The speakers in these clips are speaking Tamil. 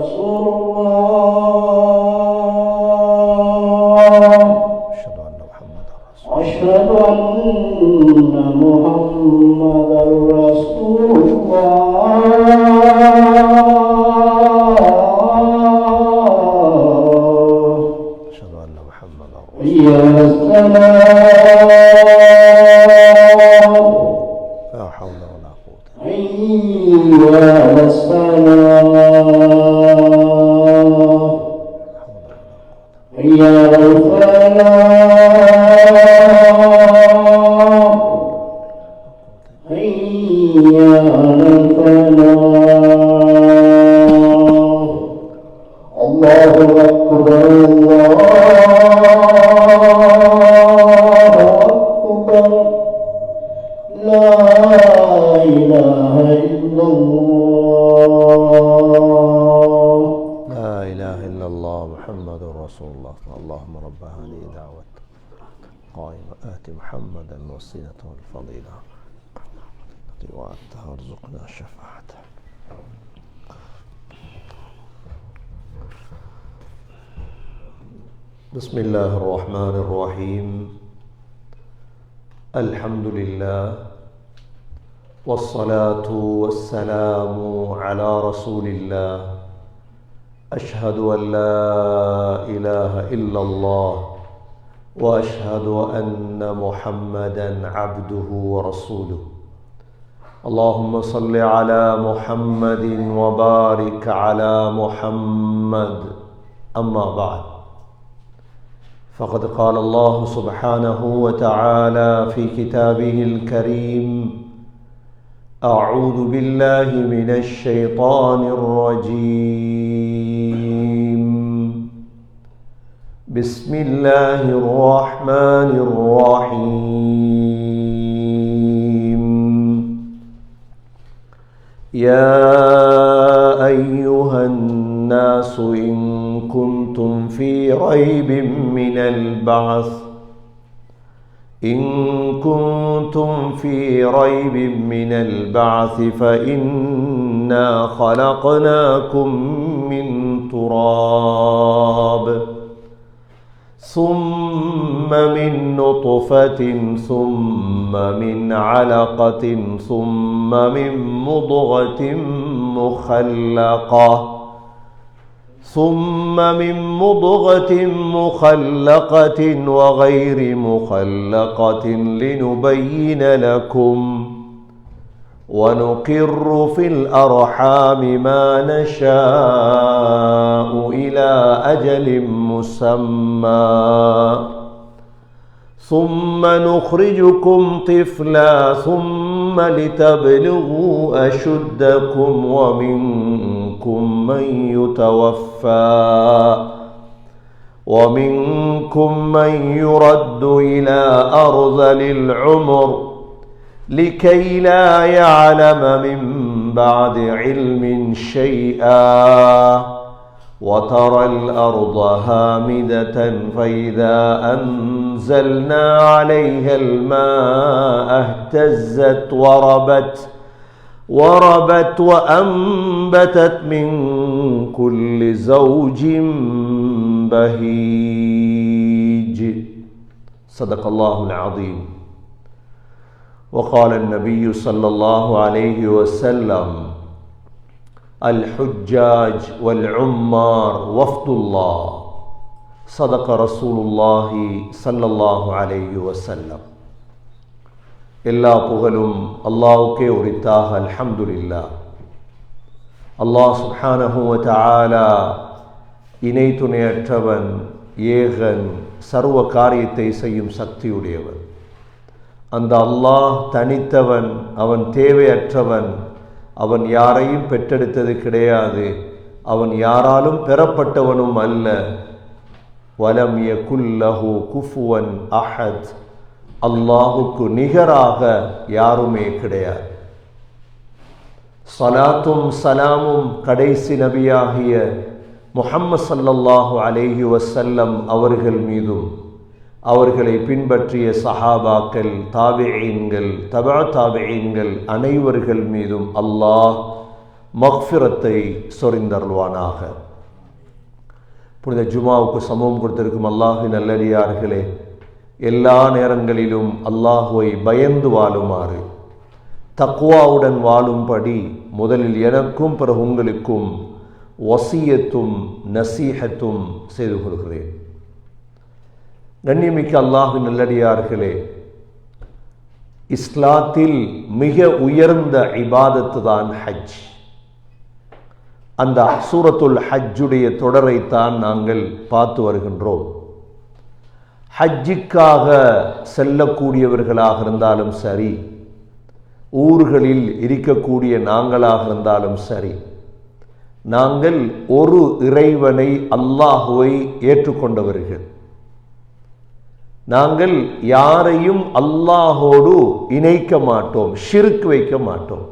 رسول الله أشهد أن محمدا رسول الله أشهد أن محمدا رسول الله حي على الصلاة لا حول ولا قوة حي على الصلاة حي على الفلاح حي على الفلاح الله أكبر الله أكبر لا إله إلا الله لا إله إلا الله محمد رسول الله اللهم رب هذه دعوة قائمة آت محمدا الوسيلة والفضيلة وأنت ارزقنا شفاعته. بسم الله الرحمن الرحيم الحمد لله والصلاة والسلام على رسول الله أشهد أن لا إله إلا الله وأشهد أن محمدا عبده ورسوله اللهم صل على محمد وبارك على محمد أما بعد فقد قال الله سبحانه وتعالى في كتابه الكريم أعوذ بالله من الشيطان الرجيم بسم الله الرحمن الرحيم يا أيها الناس إن كنتم في ريب من البعث فإنا خلقناكم من تراب ثم من نطفة ثم من علقة ثم من مضغة مخلقة وغير مخلقة لنبين لكم ونقر في الأرحام ما نشاء إلى أجل مسمى ثم نخرجكم طفلا ثم لتبلغوا أشدكم ومنكم من يرد إلى أرذل العمر لكي لا يعلم من بعد علم شيئا وترى الأرض هامدة فإذا أنزلنا عليها الماء اهتزت وربت وأنبتت من كل زوج بهيج صدق الله العظيم. وقال النبي صلى الله عليه وسلم الحجاج والعمار وفد الله صدق رسول الله صلى الله عليه وسلم. எல்லா புகழும் அல்லாஹ்வுக்கே உரித்தாக. அல்ஹம்துலில்லாஹ். அல்லாஹ் சுப்ஹானஹு வ தஆலா இணை துணையற்றவன், ஏகன், சர்வ காரியத்தை செய்யும் சக்தியுடையவன். அந்த அல்லாஹ் தனித்தவன், அவன் தேவையற்றவன், அவன் யாரையும் பெற்றெடுத்தது கிடையாது, அவன் யாராலும் பெறப்பட்டவனும் அல்ல. வலம் யகுல் லஹு குஃபுவன் அஹத், அல்லாஹுக்கு நிகராக யாருமே கிடையாது. ஸலாத்தும் சலாமும் கடைசி நபியாகிய முஹம்மது ஸல்லல்லாஹு அலைஹி வஸல்லம் அவர்கள் மீதும், அவர்களை பின்பற்றிய சஹாபாக்கள், தாபிஈன்கள், தபஅ தாபிஈன்கள் அனைவர்கள் மீதும் அல்லாஹ் மக்ஃபிரத்தை சொரிந்தருள்வானாக. புனித ஜுமாவுக்கு சமூகம் கொடுத்திருக்கும் அல்லாஹ்வின் நல்லடியார்களே, எல்லா நேரங்களிலும் அல்லாஹுவை பயந்து வாழுமாறு, தக்வாவுடன் வாழும்படி முதலில் எனக்கும் பிறகு உங்களுக்கும் வசியத்தும் நசீஹத்தும் செய்து கொள்கிறேன். கண்ணியமிக்க அல்லாஹ்வின் நல்லடியார்களே, இஸ்லாத்தில் மிக உயர்ந்த இபாதத்து தான் ஹஜ். அந்த சூரத்துல் ஹஜ்ஜுடைய தொடரைத்தான் நாங்கள் பார்த்து வருகின்றோம். ஹஜ்ஜுக்காக செல்லக்கூடியவர்களாக இருந்தாலும் சரி, ஊர்களில் இருக்கக்கூடிய நாங்களாக இருந்தாலும் சரி, நாங்கள் ஒரு இறைவனை அல்லாஹுவை ஏற்றுக்கொண்டவர்கள். நாங்கள் யாரையும் அல்லாஹோடு இணைக்க மாட்டோம், ஷிர்க் வைக்க மாட்டோம்.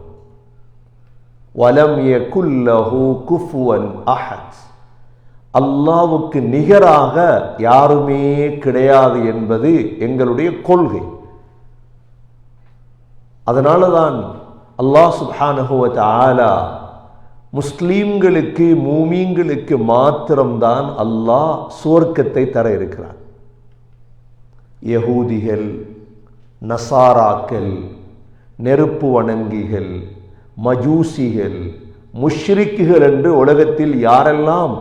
வலம் யகுல் லஹு குஃபுவன் அஹத், அல்லாஹ்வுக்கு நிகராக யாருமே கிடையாது என்பது எங்களுடைய கொள்கை. அதனால தான் அல்லாஹ் சுப்ஹானஹு வ தஆலா முஸ்லீம்களுக்கு மூமீன்களுக்கு மாத்திரம்தான் அல்லாஹ் சுவர்க்கத்தை தர இருக்கிறார். யஹூதிகள், நசாராக்கள், நெருப்பு வணங்கிகள், மஜூசிகள், முஷ்ரிக்குகள் என்று உலகத்தில் யாரெல்லாம்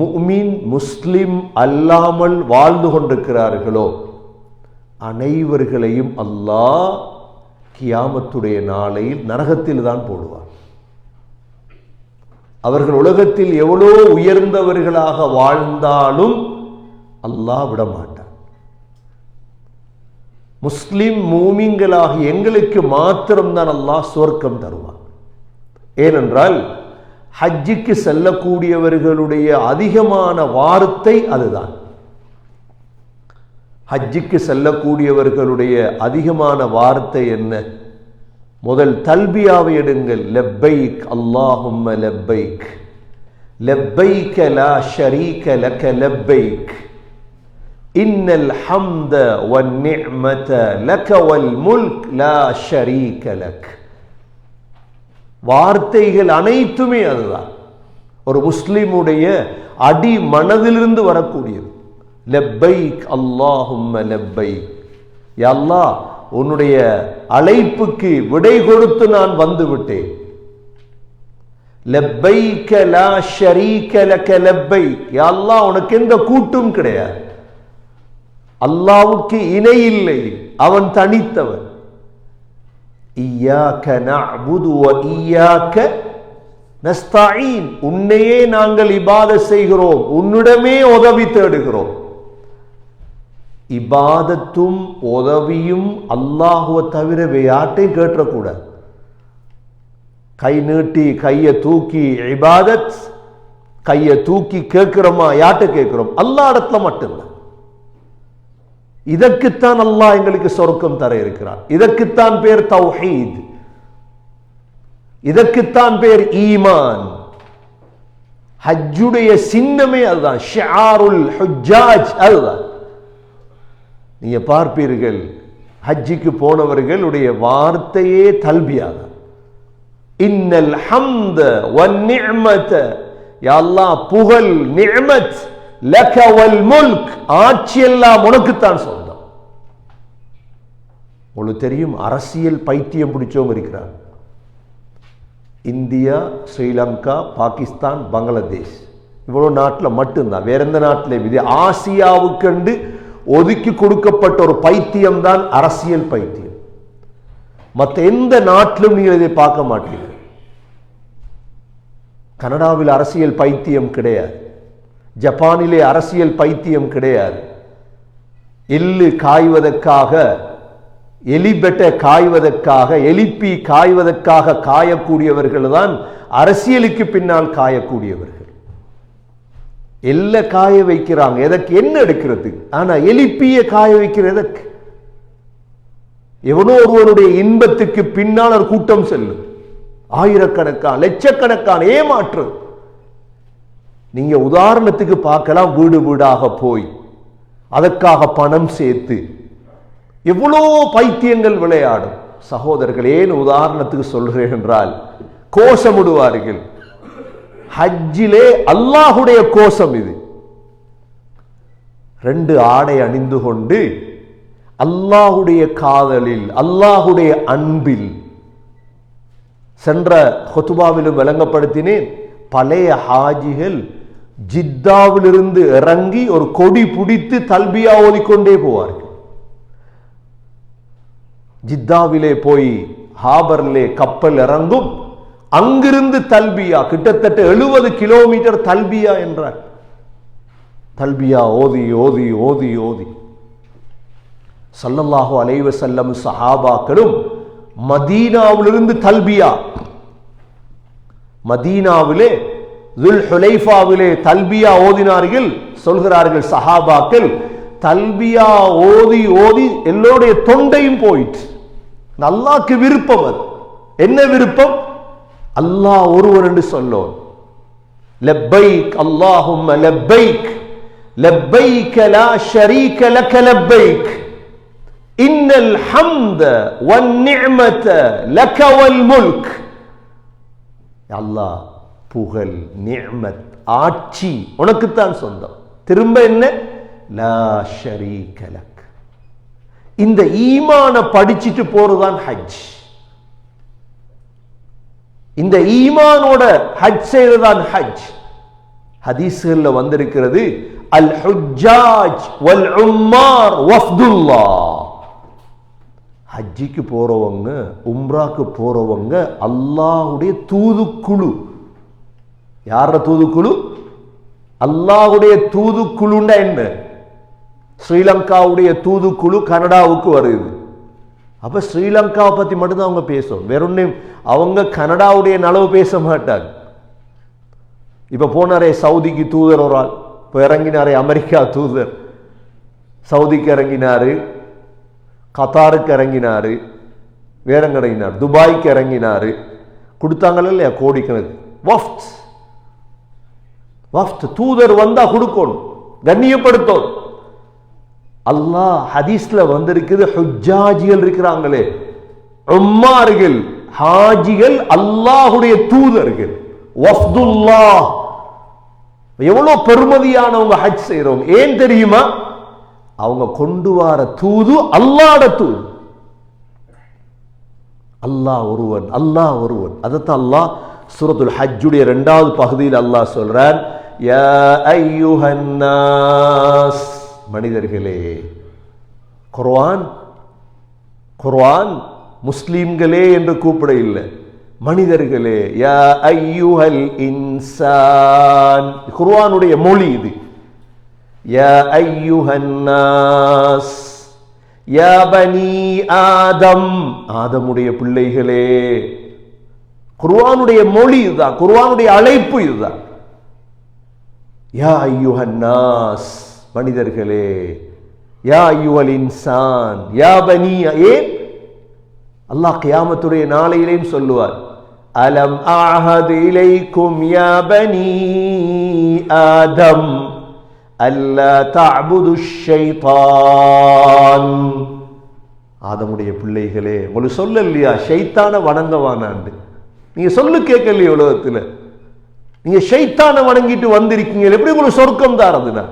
முஃமின் முஸ்லிம் அல்லாமல் வாழ்ந்து கொண்டிருக்கிறார்களோ அனைவர்களையும் அல்லாஹ் கியாமத்துடைய நாளையில் நரகத்தில் தான் போடுவார். அவர்கள் உலகத்தில் எவ்வளோ உயர்ந்தவர்களாக வாழ்ந்தாலும் அல்லாஹ் விட மாட்டார். முஸ்லிம் மூமின்களாக எங்களுக்கு மாத்திரம்தான் அல்லாஹ் சுவர்க்கம் தருவார். ஏனென்றால் ஹஜ்ஜுக்கு செல்லக்கூடியவர்களுடைய அதிகமான வார்த்தை அதுதான். ஹஜ்ஜுக்கு செல்லக்கூடியவர்களுடைய அதிகமான வார்த்தை என்ன? முதல் தல்பியாவை எடுங்கள். லப்பைக் அல்லாஹும்ம லப்பைக், லப்பைக லா ஷரீக லக லப்பைக், இன்னல் ஹம்த வன் நிஅமத லக வல் முல்க் லா ஷரீக லக். வார்த்தைகள் அனைத்துமே அதுதான். ஒரு முஸ்லிமுடைய அடி மனதிலிருந்து வரக்கூடியது. லப்பைக் அல்லாஹும்ம லப்பைக், யா அல்லாஹ் உன்னுடைய அழைப்புக்கு விடை கொடுத்து நான் வந்து விட்டேன். லப்பைக லா ஷரீக லக லப்பைக், யா அல்லாஹ் உனக்கு எந்த கூட்டும் கிடையாது, அல்லாஹ்வுக்கு இணை இல்லை, அவன் தனித்தவன். இய்யாக நஅ்புது வ இய்யாக நஸ்தஈன், உன்னையே நாங்கள் இபாதத் செய்கிறோம், உன்னிடமே உதவி தேடுகிறோம். இபாதத்தும் உதவியும் அல்லாஹுவை தவிர யார்ட்டையும் கேட்டக்கூடாது. கை நீட்டி கையை தூக்கி இபாதத், கையை தூக்கி கேட்கிறோமா? யார்கிட்ட கேட்கிறோம்? அல்லாஹ் இடத்துல மட்டும்தான். இதற்குத்தான் அல்லாஹ் எங்களுக்கு சொர்க்கம் தர இருக்கிறார். இதற்குத்தான் பேர் தௌஹீத், இதற்குத்தான் பேர் ஈமான். ஹஜ்ஜுடைய சின்னமே அதுதான், ஷிஆருல் ஹுஜ்ஜாஜ் அதுதான். நீங்க பார்ப்பீர்கள், ஹஜ்ஜுக்கு போனவர்களுடைய வார்த்தையே தல்பியா தான். இன்னல் ஹம்த வன் நிஅமத, யா அல்லாஹ் புகழ், நிஅமத், லக வல் முல்க், ஆட்சி எல்லாம் உனக்குத்தான் சொந்தம். உங்களுக்கு தெரியும், அரசியல் பைத்தியம் பிடிச்சவங்க இருக்கிறார். இந்தியா, ஸ்ரீலங்கா, பாகிஸ்தான், பங்களாதேஷ், இவ்வளவு நாட்டில் மட்டும்தான். வேற எந்த நாட்டிலே ஆசியாவுக்கண்டு ஒதுக்கி கொடுக்கப்பட்ட ஒரு பைத்தியம் தான் அரசியல் பைத்தியம். மற்ற எந்த நாட்டிலும் நீங்கள் இதை பார்க்க மாட்டீர்கள். கனடாவில் அரசியல் பைத்தியம் கிடையாது, ஜப்பானிலே அரசியல் பைத்தியம் கிடையாது. எள்ளு காய்வதற்காக, எலிபெட்டை காய்வதற்காக, எலிப்பி காய்வதற்காக காயக்கூடியவர்கள் தான் அரசியலுக்கு பின்னால் காயக்கூடியவர்கள். எல்ல காய வைக்கிறாங்க, எதற்கு? என்ன எடுக்கிறது. ஆனா எலிப்பிய காய வைக்கிற எதற்கு? எவனோ ஒருவனுடைய இன்பத்துக்கு பின்னால் ஒரு கூட்டம் செல்லும், ஆயிரக்கணக்கான லட்சக்கணக்கான ஏமாற்று. நீங்க உதாரணத்துக்கு பார்க்கலாம், வீடு வீடாக போய் அதற்காக பணம் சேர்த்து எவ்வளோ பைத்தியங்கள் விளையாடும். சகோதரர்கள், ஏன் உதாரணத்துக்கு சொல்கிறேன் என்றால், கோஷமிடுவார்கள். ஹஜ்ஜிலே அல்லாஹுடைய கோஷம் இது. 2 ஆடை அணிந்து கொண்டு அல்லாஹுடைய காதலில், அல்லாஹுடைய அன்பில். சென்ற ஹுதுபாவிலும் விளங்கப்படுத்தினேன், பழைய ஹாஜிகள் ஜித்தாவிலிருந்து இறங்கி ஒரு கொடி பிடித்து தல்பியா ஓதிக்கொண்டே போவார்கள். ஜித்தாவிலே போய் ஹாபர்லே கப்பல் இறங்கும், அங்கிருந்து தல்பியா கிட்டத்தட்ட 70 கிலோமீட்டர் தல்பியா என்றார். தல்பியா ஓதி ஓதி ஓதி ஓதி ஸல்லல்லாஹு அலைஹி வஸல்லம் சஹாபாக்களும் மதீனாவிலிருந்து தல்பியா, மதீனாவிலே துல் ஹுலைஃபாவிலே தல்பியா ஓதினார்கள். சொல்கிறார்கள் சஹாபாக்கள், தல்பியா ஓதி ஓதி எல்லோருடைய தொண்டையும் போயிட்டு. அல்லாஹ்க்கு விருப்பம். அது என்ன விருப்பம்? அல்லாஹ் ஒருவர் என்று சொல்லோம். லப்பைக் அல்லாஹும்ம லப்பைக் லப்பைக் லா ஷரீக லக லப்பைக் இன்னல் ஹம்த வன் நிஅமத லக வல் முல்க். அல்லாஹ் புகழ், நிஅமத், ஆட்சி உனக்குத்தான் சொந்தம். திரும்ப என்ன? லா ஷரீக லக். இந்த ஈமான படிச்சிட்டு போறதுதான் ஹஜ். இந்த ஈமானோட ஹஜ் செய்வதுதான் ஹஜ். ஹதீஸ்கள்ல வந்திருக்கிறது, அல் ஹுஜ்ஜாஜ் வல் உம்மார் வஃப்துல்லாஹ். ஹஜ்ஜிக்கு போறவங்க, உம்ராக்கு போறவங்க அல்லாஹ்வுடைய தூதுக்குழு. யார தூதுக்குழு? அல்லாஹ்வுடைய தூதுக்குழுன்னா என்ன? ஸ்ரீலங்காவுடைய தூதுக்குழு கனடாவுக்கு வருது. அப்ப ஸ்ரீலங்காவை பத்தி மட்டும்தான் அவங்க பேசும். வேற ஒன்றும் அவங்க கனடாவுடைய நலவு பேச மாட்டாங்க. இப்ப போனாரே சவுதிக்கு தூதர் ஒரு ஆள், இப்போ இறங்கினாரே அமெரிக்கா தூதர், சவுதிக்கு இறங்கினாரு, கத்தாருக்கு இறங்கினாரு, வேற இறங்கினார், துபாய்க்கு இறங்கினாரு. கொடுத்தாங்கல்ல இல்லையா கோடிக்கணக்கு. வஃப்த் வஃப்த் தூதர் வந்தா கொடுக்கணும், கண்ணியப்படுத்தும். அல்லாஹ் ஹதீஸ்ல வந்திருக்குது, ஹுஜ்ஜாஜிகள் இருக்கிறாங்களே, உம்மார்கள், ஹாஜிகள் அல்லாஹுடைய தூதர்கள், வஃப்துல்லாஹ். எவ்வளவு பெருமதியானவங்க ஹஜ் செய்றவங்க. ஏன் தெரியுமா? அவங்க கொண்டு வர தூது அல்லாஹ்வுடைய தூது. அல்லாஹ் ஒருவன், அல்லாஹ் ஒருவன். அதத்தான் அல்லாஹ் சூரத்துல் ஹஜ்ஜுடைய 2வது பகுதியில் அல்லாஹ் சொல்றான், யா அய்யுஹன் நாஸ், மனிதர்களே. குர்ஆன் குர்ஆன் முஸ்லிம்களே என்று கூப்பிட இல்லை, மனிதர்களே. யா அய்யுஹல் இன்சான், குர்ஆனுடைய மொழி இது. யா அய்யுஹன் நாஸ், யா பனி ஆதம், ஆதமுடைய பிள்ளைகளே. குர்ஆனுடைய மொழி இதுதான், குர்ஆனுடைய அழைப்பு இதுதான். யா அய்யுஹன் நாஸ், மனிதர்களே. யா அய்யுஹல் இன்சான், யா பனி. ஏன் அல்லாஹ் கியாமத்துடைய நாளையிலேயும் சொல்லுவார், அலம் அஹது இலைக்கும் யா பனி ஆதம் அல்லா தஅபுது ஷைத்தான். ஆதமுடைய பிள்ளைகளே, உங்களுக்கு சொல்ல இல்லையா ஷைத்தான வணங்கவானாண்டு? நீங்க சொல்லு கேட்கலையே உலகத்துல. நீங்க ஷைத்தான வணங்கிட்டு வந்திருக்கீங்க, எப்படி உங்களுக்கு சொர்க்கம் தாரதுனா?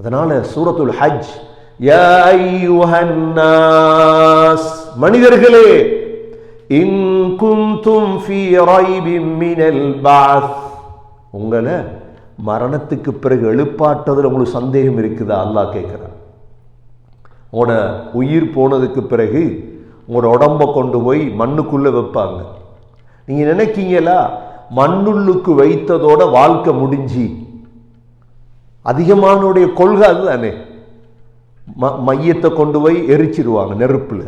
அதனால சூரத்துல் ஹஜ், யா அய்யுஹன் நாஸ், மனிதர்களே. இன் குன்தும் ஃபீ ரைபின் மினல் பஅத், உங்களை மரணத்துக்கு பிறகு எழுப்பாட்டதில் உங்களுக்கு சந்தேகம் இருக்குதா? அல்லாஹ் கேட்கிறான். உங்களோட உயிர் போனதுக்கு பிறகு உங்களோட உடம்பை கொண்டு போய் மண்ணுக்குள்ள வைப்பாங்க. நீங்க நினைக்கீங்களா மண்ணுள்ளுக்கு வைத்ததோட வாழ்க்கை முடிஞ்சு? அதிகமானுடைய கொள்கை அதுதானே. மையத்தை கொண்டு போய் எரிச்சிருவாங்க நெருப்புல.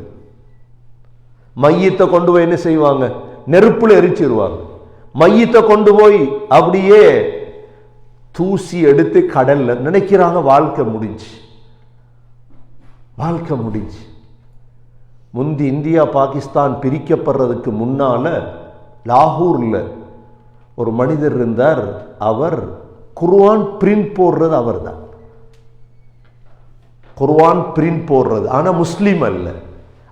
மையத்தை கொண்டு போய் என்ன செய்வாங்க? நெருப்புல எரிச்சிருவாங்க. மையத்தை கொண்டு போய் அப்படியே தூசி எடுத்து கடல்ல நினைக்கிறாங்க வாழ்க்கை முடிஞ்சு. வாழ்க்கை முடிஞ்சு. முந்தி இந்தியா பாகிஸ்தான் பிரிக்கப்படுறதுக்கு முன்னால லாகூர்ல ஒரு மனிதர் இருந்தார். அவர் குர்ஆன் பிரிண்ட் போடுறது அவர் தான். குர்ஆன் பிரிண்ட் போடுறது. ஆனா முஸ்லீம் அல்ல,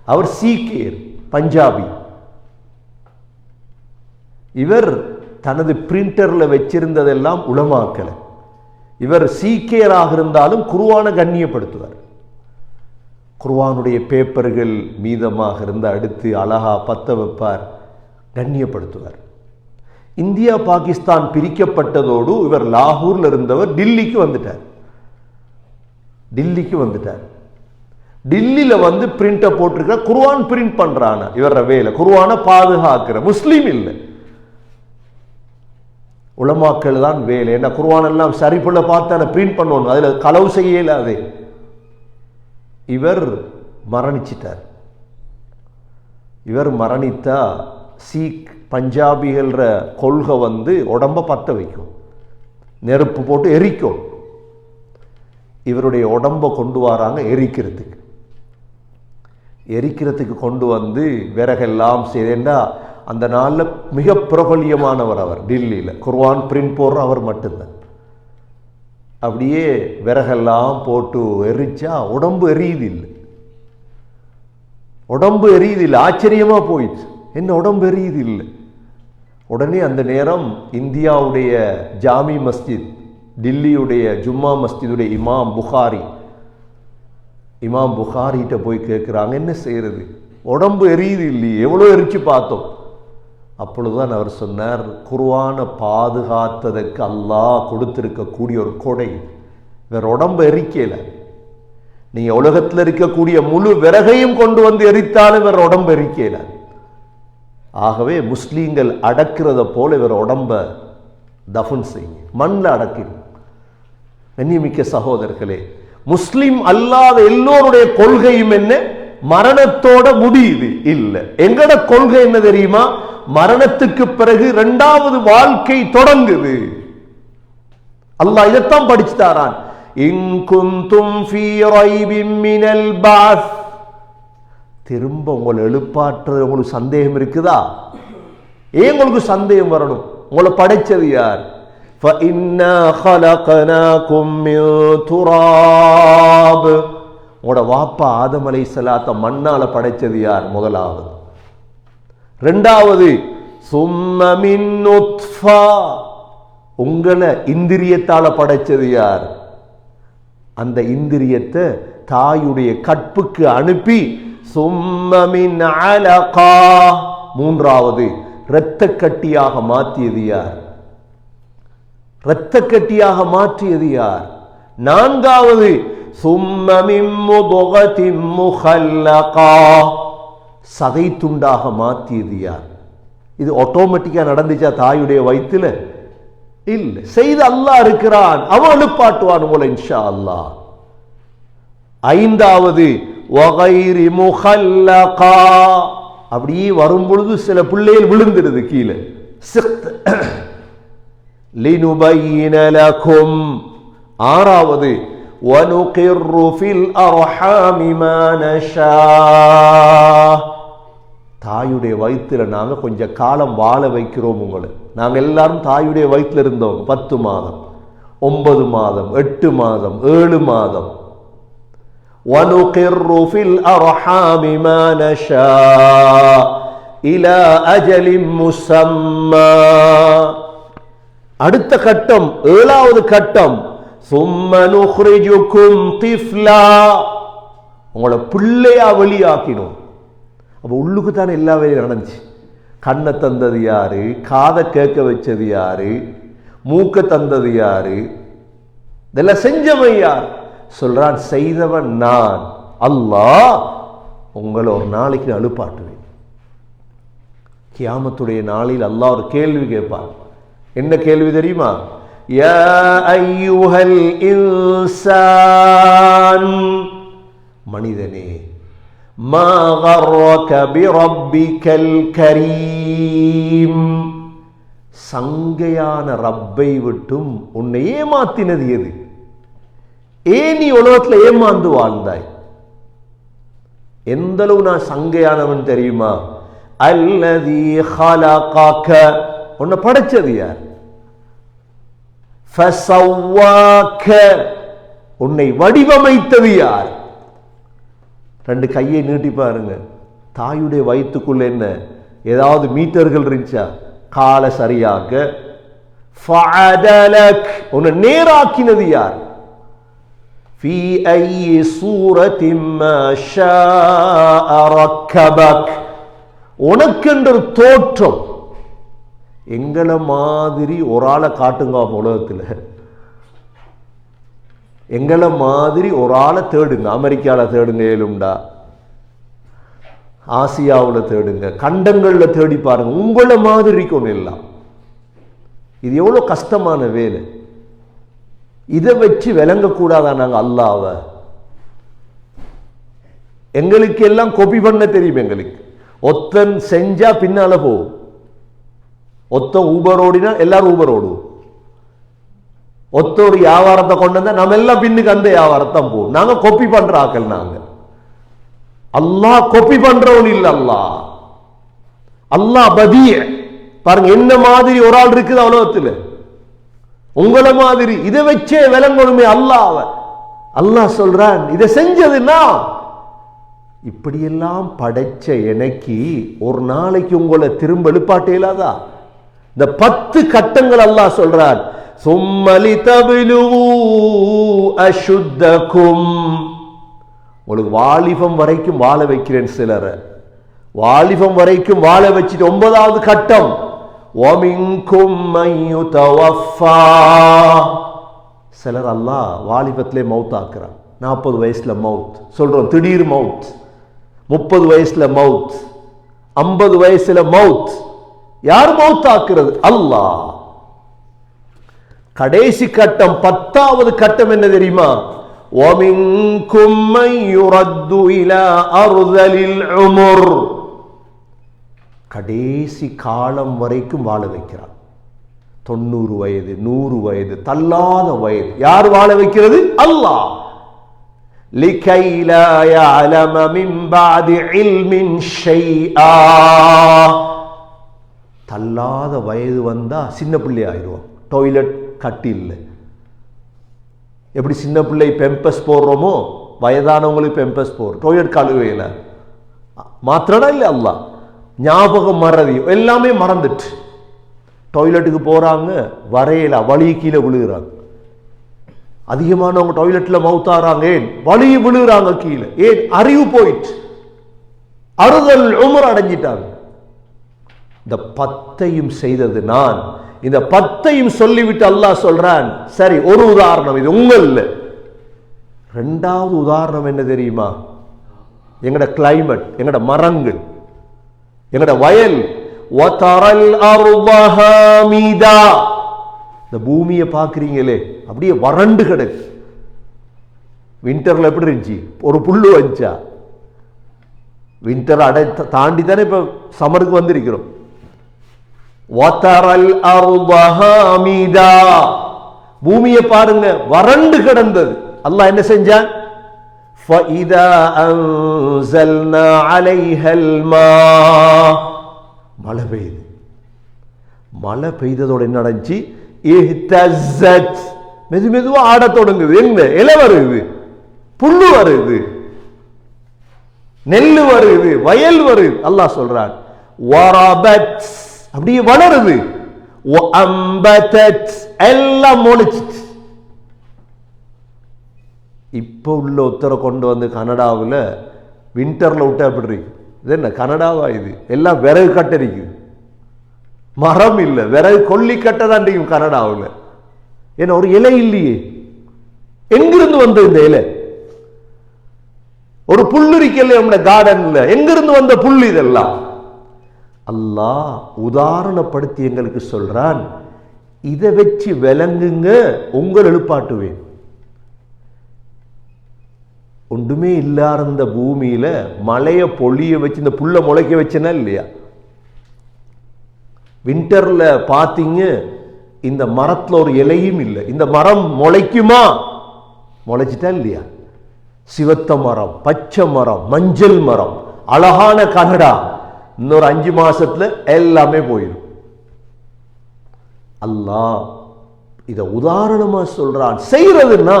அவர் சீக்கியர், பஞ்சாபி. இவர் தனது பிரிண்டர்ல வச்சிருந்ததெல்லாம் உலமாக்கலை. இவர் சீக்கியராக இருந்தாலும் குர்ஆனை கண்ணியப்படுத்துவார். குர்ஆனுடைய பேப்பர்கள் மீதமாக இருந்து அடுத்து அழகா பத்த வைப்பார், கண்ணியப்படுத்துவார். இந்தியா பாகிஸ்தான் பிரிக்கப்பட்டதோடு இவர் லாகூர்ல இருந்தவர் டில்லிக்கு வந்துட்டார். டில்லியில வந்து பிரிண்ட போட்டிருக்கிற குர்ஆன் பிரிண்ட் பண்றான இவர வேலை. குர்ஆனை பாதுகாக்கிற முஸ்லீம் இல்லை, உலமாக்கள் தான் வேலை. என்ன குர்ஆன் எல்லாம் சரிப்புள்ள பார்த்து பிரிண்ட் பண்ணணும், அதுல களவு செய்யல. அது இவர் மரணிச்சிட்டார். இவர் மரணித்தா சீக் பஞ்சாபிகள கொள்கை வந்து உடம்ப பத்த வைக்கும், நெருப்பு போட்டு எரிக்கும். இவருடைய உடம்ப கொண்டு வராங்க எரிக்கிறதுக்கு கொண்டு வந்து விறகெல்லாம் செய்தா. அந்த நாளில் மிக பிரபல்யமானவர் அவர். டில்லியில் குர்ஆன் பிரிண்ட் போடுற அவர் மட்டும்தான். அப்படியே விறகெல்லாம் போட்டு எரிச்சா உடம்பு எரியுது இல்லை. ஆச்சரியமா போயிடுச்சு, என்ன உடம்பு எரியுது இல்லை. உடனே அந்த நேரம் இந்தியாவுடைய ஜாமி மஸ்ஜித், டில்லியுடைய ஜும்மா மஸ்ஜிதுடைய இமாம் புகாரிட்ட போய் கேட்குறாங்க, என்ன செய்யறது, உடம்பு எரியுது இல்லையே, எவ்வளோ எரிச்சு பார்த்தோம். அப்பொழுதுதான் அவர் சொன்னார், குர்ஆனை பாதுகாத்ததற்கு அல்லாஹ் கொடுத்திருக்கக்கூடிய ஒரு கொடை. வேற உடம்பு எரிக்கல. நீங்க உலகத்தில் இருக்கக்கூடிய முழு விறகையும் கொண்டு வந்து எரித்தாலும் வேற உடம்பு எரிக்கல. ஆகவே முஸ்லீம்கள் அடக்கிறத போல இவர் உடம்ப தஃபன் செய்யுங்க, மண்ணில் அடக்கிடும். கண்ணியமிக்க சகோதரர்களே, முஸ்லிம் அல்லாத எல்லோருடைய கொள்கையும் என்ன, மரணத்தோட முடியுது இல்ல. எங்கட கொள்கை என்ன தெரியுமா, மரணத்துக்கு பிறகு இரண்டாவது வாழ்க்கை தொடங்குது. அல்லாஹ் இதைத்தான் படிச்சு தாரான். இன் குந்தும் ஃபீ ரைபின் மினல் பஅஸ், திரும்ப உங்களை எழுப்பாற்றுறது உங்களுக்கு சந்தேகம் இருக்குதா? ஏன் உங்களுக்கு சந்தேகம் வரணும்? உங்களை படைச்சது யார்? فَإِنَّا خَلَقْنَاكُم مِّن تُرَابٍ, உங்களோட வாப்பா ஆதம் அலைஹிஸ்ஸலாத்த மண்ணால படைச்சது யார்? முதலாவது. இரண்டாவது ثُمَّ مِن نُطْفَةٍ, உங்களை இந்திரியத்தால படைச்சது யார்? அந்த இந்திரியத்தை தாயுடைய கற்புக்கு அனுப்பி ثُمَّ مِنْ عَلَقَةٍ, மூன்றாவது இரத்த கட்டியாக மாற்றியது யார்? இரத்த கட்டியாக மாற்றியது யார்? நான்காவது ثُمَّ مِن مُضْغَةٍ مُخَلَّقَةٍ, சதை துண்டாக மாற்றியது யார்? இது ஆட்டோமேட்டிக்கா நடந்துச்சா தாயுடைய வயிற்றுல? இல்ல, செய்து அல்லாஹ் இருக்கிறான், அவன் எழுப்பாட்டுவான் உங்களை இன்ஷா அல்லாஹ். ஐந்தாவது وَغَيْرِ مُخَلَّقَةٍ, அப்படியே வரும் பொழுது சில பிள்ளைகள் விழுந்துடுது கீழே. لِنُبَيِّنَ لَكُمْ, ஆறாவது وَنُقِرُّ فِي الْأَرْحَامِ مَا نَشَاءُ, தாயுடைய வயிற்றுல நாங்க கொஞ்ச காலம் வாழ வைக்கிறோம் உங்களை. நாங்க எல்லாரும் தாயுடைய வயிற்றுல இருந்தவங்க 10 மாதம், 9 மாதம், 8 மாதம், 7 மாதம். وَنُقِرُّ فِي الْأَرْحَامِ مَا نَشَاءُ إِلَى أَجَلٍ مُّسَمًّى. அடுத்த கட்டம், ஏழாவது கட்டம் ثُمَّ نُخْرِجُكُمْ طِفْلًا, உங்களை பிள்ளையா வெளியாக்கினோம். அப்ப உள்ளுக்கு தானே எல்லா வேலையும் நடந்துச்சு. கண்ணை தந்தது யாரு? காதை கேட்க வச்சது யாரு? மூக்க தந்தது யாரு? இதெல்லாம் செஞ்சவன் யார்? சொல்றான், செய்தவன் நான் அல்லாஹ். உங்களை ஒரு நாளைக்கு அழுப்பாட்டுவேன். கியாமத்துடைய நாளில் அல்லாஹ் ஒரு கேள்வி கேட்பான். என்ன கேள்வி தெரியுமா? யா அய்யுஹல் இன்சான், மனிதனே, மா கர்ரக பிரப்பிக்கல் கரீம், சங்கையான ரப்பை விட்டும் உன்னை ஏமாத்தினது எது? ஏன் நீ உலகத்துல ஏமாந்து வாழ்ந்தாய்? எந்த அளவு நான் சங்கையானவன் தெரியுமா? அல்லதி ஹலகக, உன்னை படைச்சது யார்? ஃபஸவ்வாக, உன்னை வடிவமைத்தது யார்? ரெண்டு கையை நீட்டி பாருங்க. தாயுடைய வயிற்றுக்குள்ள என்ன ஏதாவது மீட்டர்கள் இருந்துச்சா? கால சரியாக ஃபஅதலக் உன்னை நேராக்கினது யார்? ஃபீ ஐயி சூரத்தின் மா ஷாஅ ரக்கபக் உனக்கென்ற தோற்றம். எங்களை மாதிரி ஒரு ஆளை காட்டுங்க உலகத்தில், எங்களை மாதிரி ஒரு ஆளை தேடுங்க. அமெரிக்காவில் தேடுங்க, ஏழுண்டா ஆசியாவில் தேடுங்க, கண்டங்களில் தேடி பாருங்க, உங்களை மாதிரி இருக்கணும் எல்லாம். இது எவ்வளோ கஷ்டமான வேலை. இதை வச்சு விளங்கக்கூடாதா நாங்கள் அல்லாஹ்வை? எங்களுக்கு எல்லாம் காப்பி பண்ண தெரியும். எங்களுக்கு ஒத்தன் செஞ்சா பின்னால போகும். ஒத்தன் ஊபர் ஓடினா எல்லாரும் ஊபர் ஓடுவோம். ஒத்த ஒரு வியாபாரத்தை கொண்டு வந்தா நம்ம எல்லாம் பின்னுக்கு அந்த வியாபாரத்தான் போவோம். நாங்க காப்பி பண்ற ஆக்கள். நாங்க அல்லாஹ் காப்பி பண்றவன் இல்ல. அல்லாஹ் பதிய பாருங்க, என்ன மாதிரி ஒரு ஆள் இருக்குது உலகத்துல, உங்களை மாதிரி. இதை வச்சே விளங்கணுமே அல்லாஹ்வ. அல்லாஹ் சொல்றான், இதை செஞ்சதுன்னா இப்படியெல்லாம் படைச்ச எனக்கு ஒரு நாளைக்கு உங்களை திரும்ப எழுப்பாட்டே இல்லாதா? இந்த 10 கட்டங்கள் அல்லாஹ் சொல்றான். சும்மலி தபிலு அசுத்தக்கும், உங்களுக்கு வாலிபம் வரைக்கும் வாழ வைக்கிறேன். சிலரை வாலிபம் வரைக்கும் வாழ வச்சுட்டு 9வது கட்டம் வமின்கும் மய்யுதவஃபா, சிலர் அல்லாஹ் வாலிபத்திலே மவுத் ஆக்குறான். 40 வயசுல மவுத் சொல்றோம், திடீர் மவுத். 30 வயசுல மவுத், 50 வயசுல மவுத். யார் மவுத் ஆக்குறது? அல்லாஹ். கடைசி கட்டம் 10வது கட்டம் என்ன தெரியுமா? وَمِنْكُمْ مَنْ يُرَدُّ إِلَى أَرْذَلِ الْعُمُرِ, கடைசி காலம் வரைக்கும் வாழ வைக்கிறான். 90 வயது, 100 வயது, தள்ளாத வயது. யார் வாழ வைக்கிறது? அல்லாஹ். لِكَيْ لَا يَعْلَمَ مِنْ بَعْدِ عِلْمٍ شَيْئًا, தள்ளாத வயது வந்தா சின்ன பிள்ளை ஆயிடுவான். டாய்லெட் கட்டி இல்லை. எப்படி சின்ன பிள்ளை பெம்பஸ் போடுறோமோ வயதானவங்களுக்கு பெம்பஸ் போடுறோம். டாய்லெட் கழுவையில் மாத்திரடா இல்லை. அல்லாஹ் ஞாபகம் மறதி எல்லாமே மறந்துட்டு டாய்லெட்டுக்கு போறாங்க, வரையில வலி கீழே விழுகிறாங்க. அதிகமானவங்க டாய்லெட்ல மவுத்தாராங்க. ஏன்? வலி விழுகிறாங்க கீழே. ஏன்? அறிவு போயிட்டு அறுதல் உமர் அடைஞ்சிட்டாங்க. இந்த 10ஐயும் செய்தது நான். இந்த 10ஐயும் சொல்லிவிட்டு அல்லாஹ் சொல்றான், சரி ஒரு உதாரணம் இது உங்கள்ல. 2வது உதாரணம் என்ன தெரியுமா? எங்கட கிளைமேட், எங்கட மரங்கள், எங்கட வயல். வதரல் அர்த ஹாமிதா, இந்த பூமியை பார்க்குறீங்களே அப்படியே வறண்டு கிடக்கு. வின்டர்ல எப்படி இருந்துச்சு? ஒரு புல்லு வந்துச்சா? வின்டர் தாண்டி தானே இப்ப சம்மருக்கு வந்திருக்கிறோம். வதரல் அர்த ஹாமிதா, பூமியை பாருங்க வறண்டு கிடந்தது. அல்லாஹ் என்ன செஞ்சான்? فَإِذَا أَنزَلْنَا عَلَيْهَا الْمَاءَ, மழை பெய்யுது. மழை பெய்ததோட என்ன நடந்துச்சு? இஹ்தஸத், மெது மெதுவா ஆட தொடங்குது. என்ன? இலை வருது, புல்லு வருது, நெல்லு வருது, வயல் வருது. அல்லாஹ் சொல்றான் வரபத், அப்படியே வளருது. வஅம்பதத், எல்லாம் முளைச்சிட்டு. இப்போ உள்ள உத்தர கொண்டு வந்து கனடாவில் வின்டர்ல விட்டா எப்படி இருக்கு? இது என்ன கனடாவா இது? எல்லாம் விறகு கட்டடிக்குது, மரம் இல்லை, விறகு கொல்லி கட்ட தான் இருக்கும் கனடாவில். ஏன்னா ஒரு இலை இல்லையே. எங்கிருந்து வந்த இந்த இலை? ஒரு புல்லு இருக்கல நம்முடைய கார்டன்ல, எங்கிருந்து வந்த புல் இதெல்லாம்? அல்லாஹ் உதாரணப்படுத்தி எங்களுக்கு சொல்றான், இதை வச்சு விளங்குங்க, உங்கள் எழுப்பாட்டுவேன். ஒன்றுமே இல்லாத இந்த பூமியில மழைய பொழிய வச்சு இந்த புல்ல முளைக்க வச்சனா இல்லையா? வின்டர்ல பாத்தீங்க, இந்த மரத்துல ஒரு இலையும் இல்லை. இந்த மரம் முளைக்குமா? முளைச்சிட்டா இல்லையா? சிவத்த மரம், பச்சை மரம், மஞ்சள் மரம், அழகான கனடா. இன்னொரு 5 மாசத்துல எல்லாமே போயிடும். அல்லாஹ் இத உதாரணமா சொல்றான். செய்யறதுன்னா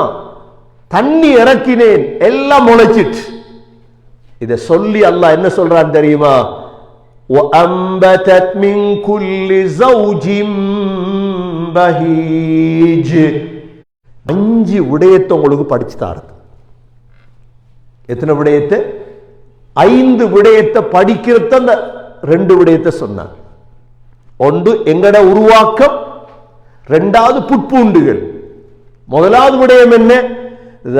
தண்ணி இறக்கினேன், எல்லாம் முளைச்சிட்டு. இத சொல்லி அல்லாஹ் என்ன சொல்றான் தெரியுமா? وأنبتت من كل زوج بهيج. 5 விடயத்தை உங்களுக்கு படிச்சு தாரது. எத்தனை விடயத்தை? 5 விடயத்தை படிக்கிறது. அந்த 2 விடயத்தை சொன்னார். ஒன்று எங்கட உருவாக்கம், 2வது புட்பூண்டுகள். முதலாவது விடயம் என்ன?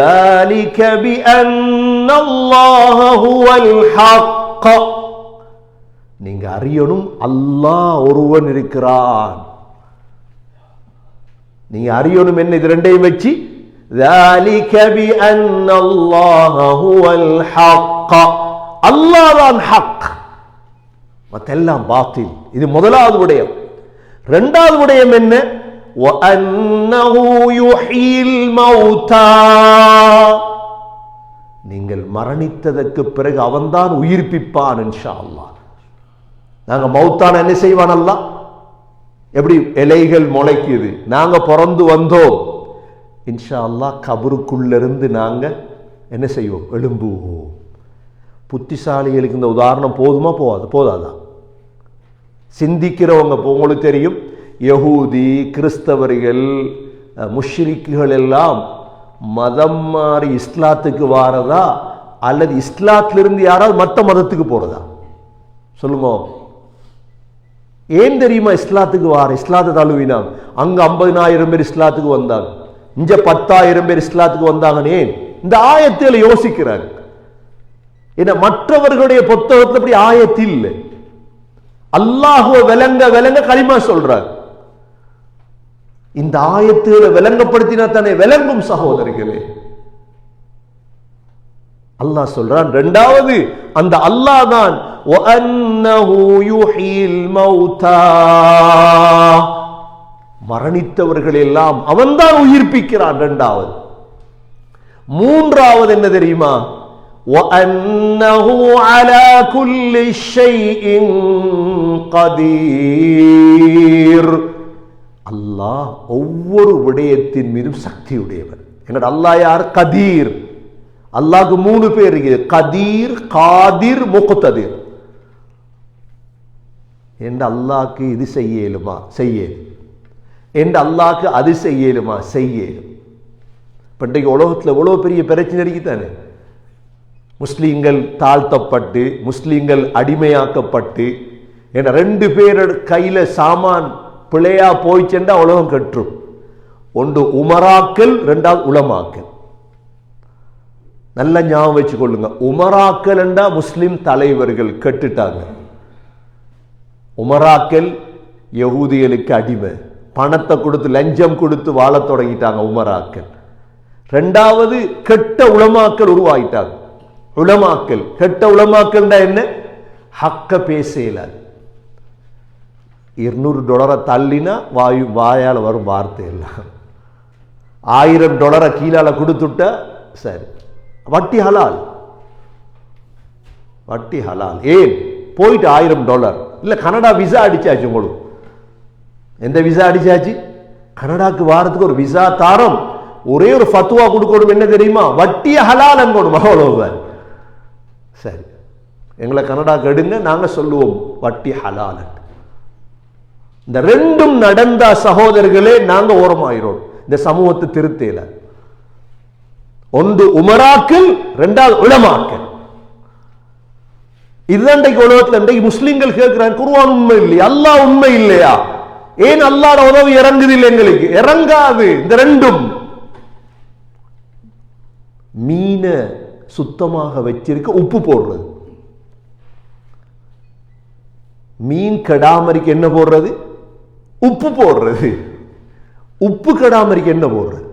ذلك بأن الله هو الحق. நீங்க அறியணும் அல்லாஹ் ஒருவன் இருக்கிறான். நீங்க அறியணும் என்ன? இது ரெண்டையும் வச்சு ذلك بأن الله هو الحق. அல்லாஹ் தான் ஹக், மத்தெல்லாம் பாத்தில். இது முதலாவது விடயம். 2வது விடயம் என்ன? وأنه يحيي الموتى. நீங்கள் மரணித்ததற்கு பிறகு அவன்தான் உயிர்ப்பிப்பான் இன்ஷா அல்லாஹ். நாங்க மௌத்தான என்ன செய்வான் அல்லாஹ்? எப்படி இலைகள் முளைக்குது, நாங்க பிறந்து வந்தோம், இன்ஷா அல்லாஹ் கபருக்குள்ளிருந்து நாங்க என்ன செய்வோம்? எழும்புவோம். புத்திசாலிகளுக்கு இந்த உதாரணம் போதுமா? போதாதா? சிந்திக்கிறவங்க உங்களுக்கு தெரியும், யஹூதி கிறிஸ்தவர்கள் முஷ்ரிக்குகள் எல்லாம் மதம் மாறி இஸ்லாத்துக்கு வாரதா அல்லது இஸ்லாத்திலிருந்து யாராவது மற்ற மதத்துக்கு போறதா? சொல்லுங்க. ஏன் தெரியுமா இஸ்லாத்துக்கு வார? இஸ்லாத்தை தழுவினா அங்க 50,000 பேர் இஸ்லாத்துக்கு வந்தாங்க, இங்க 10,000 பேர் இஸ்லாத்துக்கு வந்தாங்கன்னு ஏன் இந்த ஆயத்தில் யோசிக்கிறாங்க? ஏன்னா மற்றவர்களுடைய புத்தகத்தில் அப்படி ஆயத்தில் இல்லை. அல்லாஹுவ விளங்க விளங்க களிமா சொல்றாங்க. இந்த ஆயத்துல விளங்கப்படுத்தினா தானே விளங்கும் சகோதரர்களே. அல்லாஹ் சொல்றான். 2வது அந்த அல்லாஹ் தான் மரணித்தவர்கள் எல்லாம் அவன்தான் உயிர்ப்பிக்கிறான். 2வது. 3வது என்ன தெரியுமா? وَأَنَّهُ عَلَى كُلِّ شَيْءٍ قَدِيرٌ. அல்லாஹ் ஒவ்வொரு விடயத்தின் மீதும் சக்தியுடையவன். எங்கட அல்லாஹ் யார்? கதீர். அல்லாஹ்க்கு 3 பேர் இருக்குது, கதீர், காதிர், முக்ததிர். என்ற அல்லாஹ்க்கு இது செய்யலுமா? செய்யலும். என்ற அல்லாஹ்க்கு அது செய்யலுமா? செய்யலும். இன்றைக்கு உலகத்தில் எவ்வளவு பெரிய பிரச்சனை இருக்குதானே. முஸ்லீம்கள் தாழ்த்தப்பட்டு, முஸ்லீம்கள் அடிமையாக்கப்பட்டு, என 2 பேர் கையில சாமான் பிழையா போய் சென்றா உலகம் கற்றும். ஒன்று உமராக்கள், 2வது உலமாக்கள். நல்ல ஞாபகம் வச்சு கொள்ளுங்க. உமராக்கள் என்றா முஸ்லிம் தலைவர்கள் கெட்டுட்டாங்க. உமராக்கள் யகூதிகளுக்கு அடிமை, பணத்தை கொடுத்து லஞ்சம் கொடுத்து வாழ தொடங்கிட்டாங்க உமராக்கள். 2வது கெட்ட உலமாக்கள் உருவாயிட்டாங்க. உலமாக்கள், கெட்ட உலமாக்கள் என்ன? ஹக்க பேசலாது. $200 தள்ளினா வாயால வரும் வார்த்தை எல்லாம். $1000 கீழால கொடுத்துட்ட சரி. வட்டி ஹலால், வட்டி ஹலால். ஏன் போயிட்டு $1000 இல்ல. கனடா விசா அடிச்சாச்சு உங்களுக்கு. எந்த விசா அடிச்சாச்சு? கனடாக்கு வாரத்துக்கு ஒரு விசா தாரம். ஒரே ஒரு ஃபத்வா கொடுக்கணும். என்ன தெரியுமா? வட்டிய ஹலால் அங்கணும். அவ்வளவு சரி. எங்களை கனடாக்கு எடுங்க, நாங்க சொல்லுவோம் வட்டி ஹலால். இந்த 2ம் நடந்த சகோதரர்களே நாங்க ஓரமாயிரோம். இந்த சமூகத்தை திருத்தேல. ஒன்று உமராக்கள், 2வது உலமாக்கள். இதுதான் இன்றைக்கு உலகத்தில். இன்றைக்கு முஸ்லிம்கள் கேட்கிறாங்க, குர்ஆன் உண்மை இல்லையா? அல்லாஹ் உண்மை இல்லையா? ஏன் அல்லாஹ்வோட உதவி இறங்குது இல்லை? எங்களுக்கு இறங்காது. இந்த 2ம். மீன சுத்தமாக வச்சிருக்க உப்பு போடுறது, மீன் கெடாமரிக்கு என்ன போடுறது? உப்பு போடுறது. உப்பு கெடாமரிக்கு என்ன போடுறது?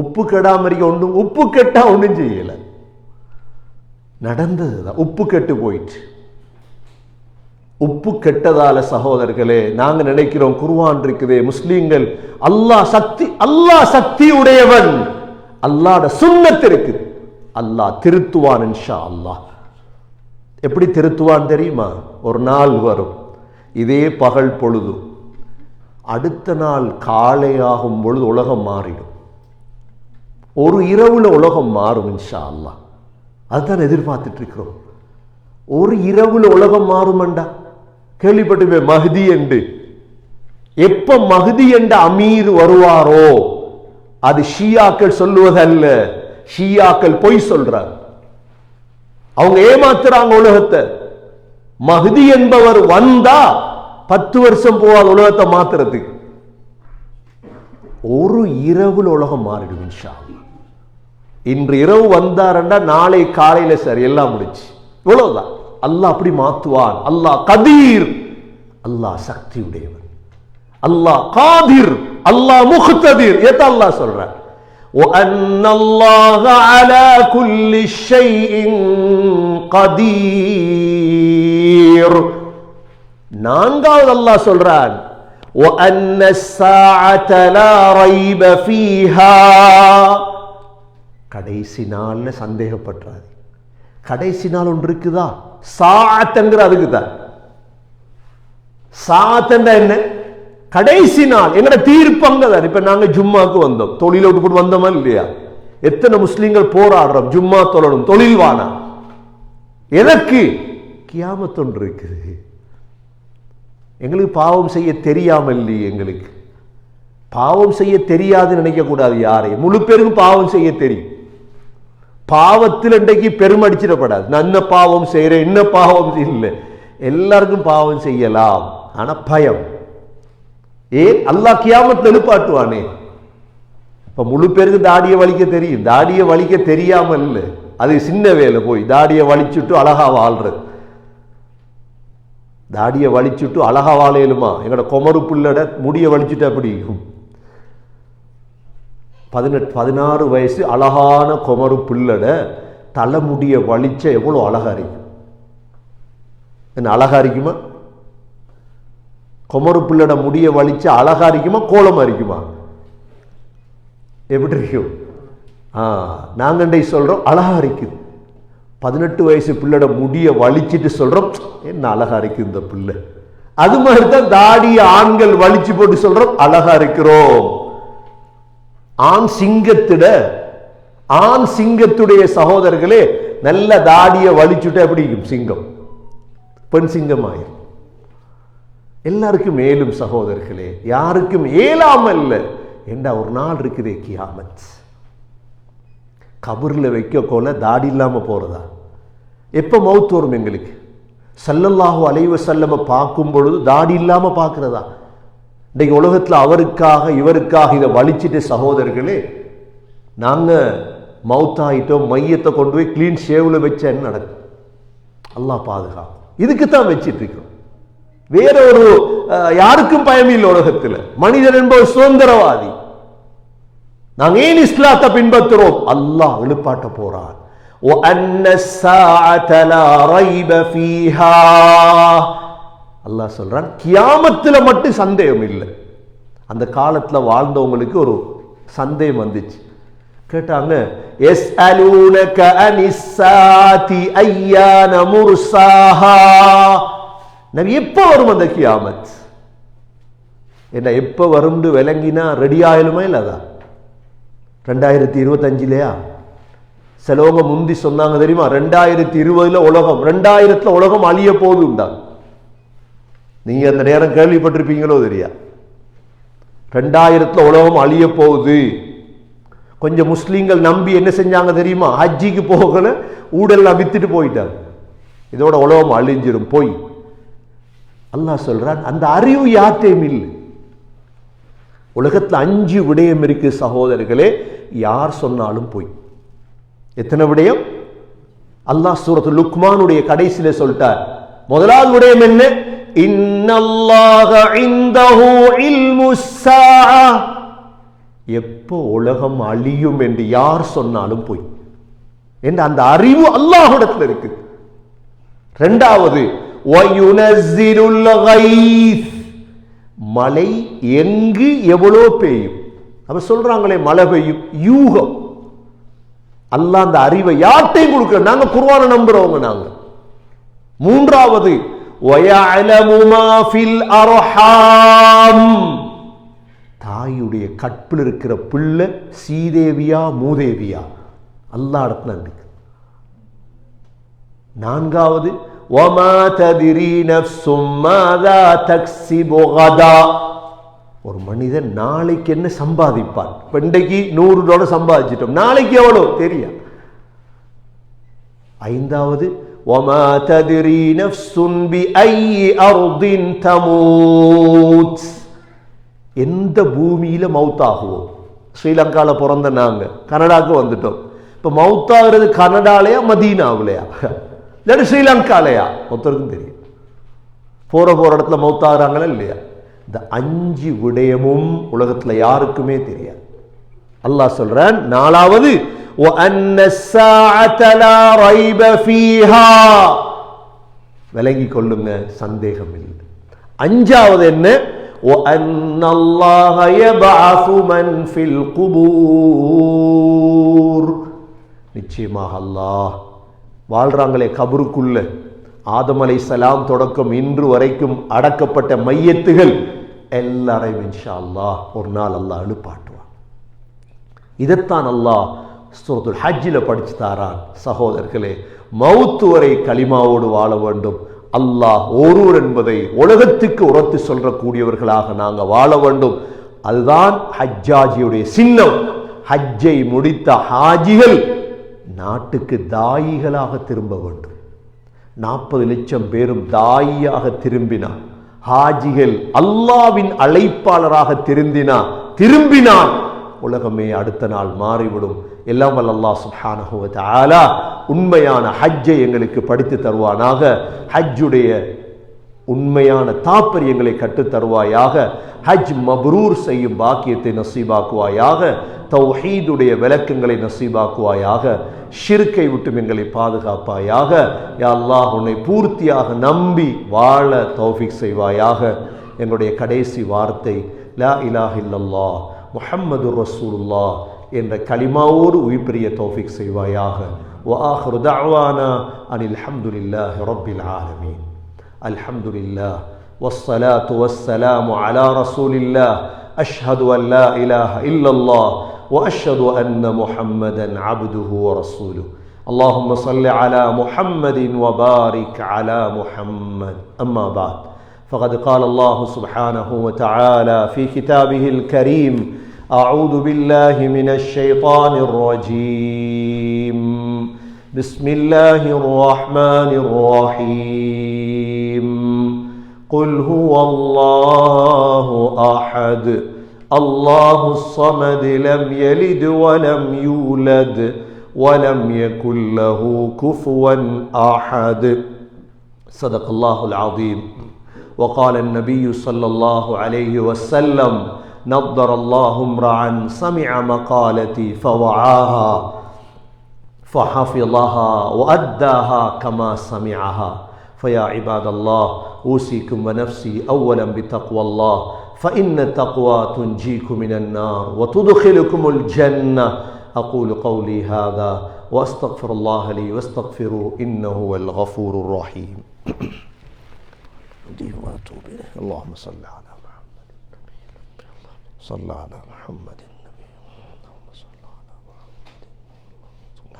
உப்பு கெடாமரிக்கு ஒன்றும், உப்பு கெட்டா ஒன்றும் செய்யல. நடந்ததுதான். உப்பு கெட்டு போயிட்டு. உப்பு கெட்டதால சகோதரர்களே நாங்க நினைக்கிறோம் குர்ஆன் இருக்குதே, முஸ்லீம்கள் அல்லாஹ் சக்தி, அல்லாஹ் சக்தி உடையவன், அல்லாஹ்ட சுன்னத் இருக்கு, அல்லாஹ் திருத்துவான் இன்ஷா அல்லாஹ். எப்படி திருத்துவான் தெரியுமா? ஒரு நாள் வரும், இதே பகல் பொழுது, அடுத்த நாள் காலையாகும் பொழுது உலகம் மாறிடும். ஒரு இரவுல உலகம் மாறும் இன்ஷா அல்லாஹ். அதுதான் எதிர்பார்த்துட்டு இருக்கிறோம். ஒரு இரவுல உலகம் மாறுமண்டா கேள்விப்பட்டு மஹ்தி என்று. எப்ப மஹ்தி என்ற அமீர் வருவாரோ அது ஷியாக்கள் சொல்லுவதல்ல, ஷியாக்கள் பொய் சொல்றார், அவங்க ஏமாத்துறாங்க உலகத்தை. மஹ்தி என்பவர் வந்தா 10 வருஷம் போவாது உலகத்தை மாத்துறதுக்கு. ஒரு இரவுல உலகம் மாறிடும் இன்ஷா அல்லாஹ். இன்று இரவு வந்தாரண்டா நாளை காலையில சரி எல்லாம் முடிச்சு, இவ்வளவுதான். அல்லாஹ் அப்படி மாத்துவான். அல்லாஹ் கதீர், அல்லாஹ் சக்தி உடையவன், அல்லாஹ் காதிர், அல்லாஹ் முக்ததிர். ஏத்த அல்லாஹ் சொல்றான் وَأَنَّ اللَّهَ عَلَى كُلِّ شَيْءٍ قَدِيرٌ. நான்காவது அல்லாஹ் சொல்றான் وَأَنَّ السَّاعَةَ لَا رَيْبَ فِيهَا. கடைசி நாள்ல சந்தேகப்பட்டாது. கடைசி நாள் ஒன்று இருக்குதா? சாஅத்ங்கிற அதுக்கு தான். சாஅத்னா என்ன? கடைசி நாள். எங்கட தீர்ப்பங்க தான். இப்ப நாங்க ஜும்மாக்கு வந்தோம், தொழில விட்டு போட்டு வந்தோமா இல்லையா? எத்தனை முஸ்லிம்கள் போராடுறோம் ஜும்மா தொழணும், தொழில் வானா. எதற்கு? கியாமத் ஒன்று இருக்குது. எங்களுக்கு பாவம் செய்ய தெரியாமல் இல்லையே. எங்களுக்கு பாவம் செய்ய தெரியாதுன்னு நினைக்க கூடாது யாரையும். முழு பேருக்கும் பாவம் செய்ய தெரியும். பாவத்தில் இன்றைக்கு பெருமடிச்சிடப்படாது. நான் என்ன பாவம் செய்யறேன், என்ன பாவம் இல்லை, எல்லாருக்கும் பாவம் செய்யலாம். ஆனா பயம். ஏன்? அல்லாஹ் கியாமத்தில் எழுப்பாட்டுவானே. இப்ப முழு பேருக்கு தாடியை வலிக்க தெரியும். தாடியை வலிக்க தெரியாமல் இல்லை, அது சின்ன வேலை. போய் தாடியை வலிச்சுட்டு அழகா வாழ்றது. தாடியை வலிச்சுட்டு அழகா வாழையிலுமா? எங்கட கொமரு புள்ளட முடிய வலிச்சுட்டு அப்படி 18-16 வயசு அழகான கொமரு புள்ளட தலைமுடிய வலிச்ச எவ்வளவு அழகா இருக்கும். என்ன அழகா இருக்குமா? கொமரு புள்ளட முடிய வலிச்ச அழகா இருக்குமா, கோலமா இருக்குமா? எப்படி இருக்கும்? நாங்க சொல்றோம் அழகா இருக்குது. 18 வயசு பிள்ளட முடிய வலிச்சிட்டு சொல்றோம் என்ன அழகா இருக்கு இந்த பிள்ளை. அது மாதிரிதான் தாடிய ஆண்கள் வலிச்சு போட்டு சொல்றோம் அழகா இருக்கிறோம். ஆண் சிங்கத்துடைய சகோதரர்களே நல்ல தாடிய வலிச்சுட்டு எப்படி இருக்கும் சிங்கம்? பெண் சிங்கம் ஆயிரும். எல்லாருக்கும் மேலும் சகோதரர்களே, யாருக்கும் ஏலாமல் என்ற ஒரு நாள் இருக்குதே கியாமத். கபர்ல வைக்க கோல தாடி இல்லாம போறதா? எப்ப மௌத் வரும் எங்களுக்கு? ஸல்லல்லாஹு அலைஹி வஸல்லம் பார்க்கும் பொழுது தாடி இல்லாம பார்க்கிறதா? இன்றைக்கு உலகத்துல அவருக்காக இவருக்காக இதை வலிச்சிட்டு சகோதரர்களே, நாங்க மௌத்தாயிட்டோம், மையத்தை கொண்டு போய் கிளீன் ஷேவ்ல வச்ச என்ன நடக்கும்? அல்லாஹ் பாதுகாக்கும். இதுக்குத்தான் வச்சிட்டு இருக்கிறோம். வேற ஒரு யாருக்கும் பயம் இல்லை உலகத்துல. மனிதன் என்பவர் சுதந்திரவாதி. நாங்க ஏன் இஸ்லாத்தை பின்பற்றுறோம்? அல்லாஹ் எழுப்பாட்ட போறான். அல்லாஹ் சொல்றான் கியாமத்துல மட்டும் சந்தேகம் இல்லை. அந்த காலத்துல வாழ்ந்தவங்களுக்கு ஒரு சந்தேகம் வந்துச்சு. கேட்டாங்க யஸ்அலூனக அனிஸ்ஸாதி அய்யான முர்சாஹா. நபி எப்போ வரும் அந்த கியாமத்? என்ன எப்போ வரும்னு விளங்கினா ரெடி ஆயிலுமா இல்லாதா? 2025 சிலவங்க முந்தி சொன்னாங்க தெரியுமா? 2020 உலகம், 2000 உலகம் அழிய போகுதுண்டா. நீங்க அந்த நேரம் கேள்விப்பட்டிருப்பீங்களோ தெரியா? 2000 உலகம் அழிய போகுது. கொஞ்சம் முஸ்லீம்கள் நம்பி என்ன செஞ்சாங்க தெரியுமா? ஹஜ்ஜிக்கு போகல, ஊடெல்லாம் வித்துட்டு போயிட்டாங்க. இதோட உலகம் அழிஞ்சிரும் போய். அல்லாஹ் சொல்றான் அந்த அறிவு யார்ட்டையும் இல்லை. உலகத்தில் 5 விடயம் இருக்கு சகோதரர்களே, யார் சொன்னாலும் போய். எத்தனை விடயம்? அல்லாஹ் சூரத்து லுக்மானுடைய கடைசியில சொல்லிட்டார். முதலாவது விடயம் என்ன? இன்னல்லாஹ இன்தஹு இல்முஸ் ஸாஅ. எப்போ உலகம் அழியும் என்று யார் சொன்னாலும் போய் என்ற அந்த அறிவு அல்லாஹ்விடத்தில் இருக்கு. இரண்டாவது வயுனஸ்ஸிலுல் கைஸ். மழை எங்கு எவ்வளோ பெய்யும். அப்ப சொல்றாங்களே மழை பெய்யும், யூகம். அல்லாஹ் அந்த அறிவை யார்ட்டையும் கொடுக்கிற. நாங்க குர்ஆனை நம்புறவங்க நாங்க. மூன்றாவது வயஅலமு மா ஃபில் அர்ஹாம். தாயுடைய கற்பில் இருக்கிற பிள்ளை சீதேவியா மூதேவியா அல்லாஹ் இடத்துல இருக்கு. நான்காவது وَمَا تَدْرِي نَفْسٌ مَاذَا تَكْسِبُ غَدًا. ஒரு மனிதன் நாளைக்கு என்ன சம்பாதிப்பான். இன்றைக்கு $100 சம்பாதிச்சிட்டோம், நாளைக்கு எவ்வளோ தெரியும். ஐந்தாவது وَمَا تَدْرِي نَفْسٌ بِأَيِّ أَرْضٍ تَمُوتُ. எந்த பூமியில மௌத்தாகுவோம். ஸ்ரீலங்காவில் பிறந்த நாங்க கனடாவுக்கு வந்துட்டோம். இப்போ மௌத்தாகிறது கனடாலையா மதீனாவிலையா இல்லாட்டி ஸ்ரீலங்காலையா ஒருத்தருக்கும் தெரியும். போற இடத்துல மௌத்தாகிறாங்களா இல்லையா? இந்த 5 விடயமும் உலகத்துல யாருக்குமே தெரியாது. அல்லாஹ் சொல்றான். நாலாவது وَأَنَّ السَّاعَةَ لَا رَيْبَ فِيهَا. விளங்கி கொள்ளுங்க, சந்தேகம் இல்லை. அஞ்சாவது என்ன? وَأَنَّ اللَّهَ يَبْعَثُ مَنْ فِي الْقُبُورِ. நிச்சயமாக அல்லாஹ் வாழ்றாங்களே கபருக்குள்ள, ஆதம் அலைஹிஸ்ஸலாம் தொடக்கம் இன்று வரைக்கும் அடக்கப்பட்ட மையத்துகள் எல்லாரையும் இன்ஷா அல்லாஹ் ஒரு நாள் அல்லாஹ் எழுப்பாட்டுவான். இதைத்தான் அல்லாஹ் சூரத்துல் ஹஜ்ஜில் படிச்சு தாரான். சகோதரர்களே, மௌத்து வரை கலிமாவோடு வாழ வேண்டும். அல்லாஹ் ஒருவர் என்பதை உலகத்துக்கு உரத்து சொல்றக்கூடியவர்களாக நாங்கள் வாழ வேண்டும். அதுதான் ஹஜ்ஜாஜியுடைய சின்னம். ஹஜ்ஜை முடித்த ஹாஜிகள் நாட்டுக்கு தாயிகளாக திரும்ப வேண்டும். 40 லட்சம் பேரும் தாயியாக திரும்பினார். ஹாஜிகள் அல்லாவின் அழைப்பாளராக திரும்பினார் உலகமே அடுத்த நாள் மாறிவிடும். எல்லாம் வல்ல அல்லாஹ் சுப்ஹானஹு வ தஆலா உண்மையான ஹஜ்ஜை எங்களுக்கு படித்து தருவானாக. ஹஜ்ஜுடைய உண்மையான தாற்பயங்களை கற்றுத் தருவாயாக. ஹஜ் மப்ரூர் செய்யும் பாக்கியத்தை நசீபாக்குவாயாக. தௌஹீதுடைய விளக்கங்களை நசீபாக்குவாயாக. ஷிர்க்கை விட்டு எங்களை பாதுகாப்பாயாக. யா அல்லாஹ், உன்னை பூர்த்தியாக நம்பி வாழ தௌஃபீக் செய்வாயாக. எங்களுடைய கடைசி வார்த்தை லா இலாஹ இல்லல்லாஹ் முஹம்மதுர் ரசூலுல்லாஹ் என்ற கலிமாவோடு உயிர்பிரிய தௌஃபீக் செய்வாயாக. வ ஆகிரு தஅவானா அனில் ஹம்துலில்லாஹி ரப்பில் ஆலமீன். அல்ஹம்துலில்லாஹ் வஸ்ஸலாத்து வஸ்ஸலாமு அலா ரசூலில்லாஹ். அஷ்ஹது அன் லா இலாஹ இல்லல்லாஹ் وأشهد أن محمدا عبده ورسوله. اللهم صل على محمد وبارك على محمد. أما بعد، فقد قال الله سبحانه وتعالى في كتابه الكريم: أعوذ بالله من الشيطان الرجيم. بسم الله الرحمن الرحيم. قل هو الله أحد الله الصمد لم يلد ولم يولد ولم يكن له كفوا أحد. صدق الله العظيم. وقال النبي صلى الله عليه وسلم: نضر الله امرأ سمع مقالتي فوعاها فحفظها وأداها كما سمعها. فيا عباد الله، أوصيكم ونفسي أولا بتقوى الله، فإن التقوى تنجيكم من النار وتدخلكم الجنة. أقول قولي هذا وأستغفر الله لي واستغفروا إنه هو الغفور الرحيم. اللهم صل على محمد. صل على محمد النبي. اللهم صل على محمد.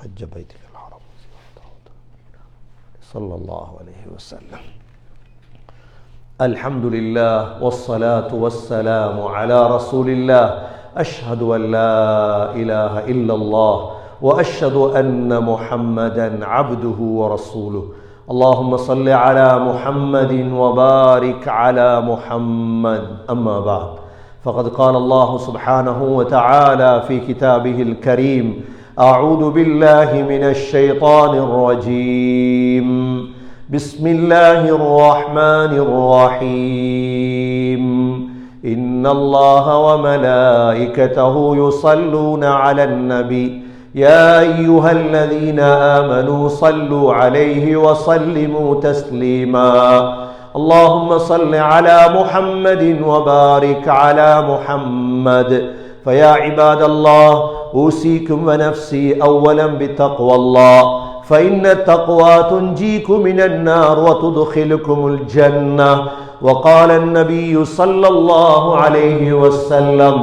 حج بيتك الحرام صلى الله عليه وسلم. الحمد لله والصلاة والسلام على رسول الله. أشهد أن لا إله إلا الله وأشهد أن محمدا عبده ورسوله. اللهم صل على محمد وبارك على محمد. أما بعد، فقد قال الله سبحانه وتعالى في كتابه الكريم: أعوذ بالله من الشيطان الرجيم. بسم الله الرحمن الرحيم. إن الله وملائكته يصلون على النبي يا أيها الذين آمنوا صلوا عليه وسلموا تسليما. اللهم صل على محمد وبارك على محمد. فيا عباد الله، أوصيكم ونفسي أولا بتقوى الله، فإن التقوى تنجيكم من النار وتدخلكم الجنة. وقال النبي صلى الله عليه وسلم: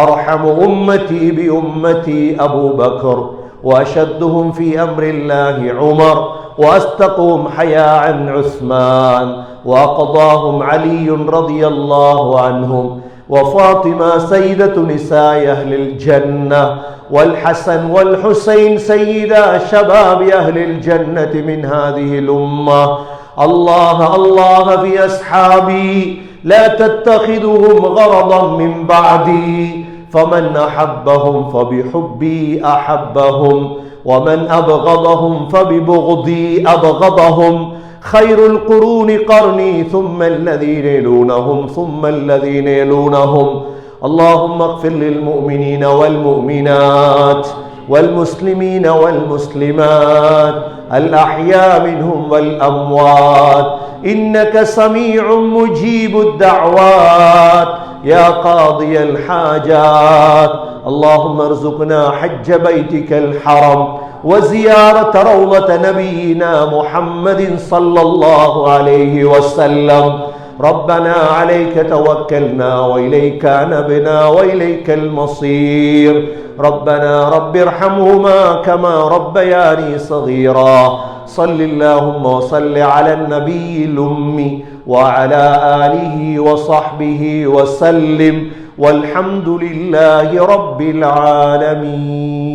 أرحم أمتي بأمتي أبو بكر، وأشدهم في أمر الله عمر وأستقهم حياء عثمان وأقضاهم علي رضي الله عنهم وفاطمة سيدة نساء أهل الجنة والحسن والحسين سيدا شباب أهل الجنة من هذه الأمة. الله الله في أصحابي لا تتخذهم غرضا من بعدي فمن أحبهم فبحبي أحبهم ومن أبغضهم فببغضي أبغضهم خير القرون قرني ثم الذين يلونهم ثم الذين يلونهم. اللهم اغفر للمؤمنين والمؤمنات والمسلمين والمسلمات الأحياء منهم والأموات إنك سميع مجيب الدعوات يا قاضي الحاجات. اللهم ارزقنا حج بيتك الحرم وزيارة روضة نبينا محمد صلى الله عليه وسلم. ربنا عليك توكلنا وإليك أنبنا وإليك المصير. ربنا رب ارحمهما كما ربياني صغيرا. صل اللهم وصل على النبي الأمي وعلى آله وصحبه وسلم والحمد لله رب العالمين.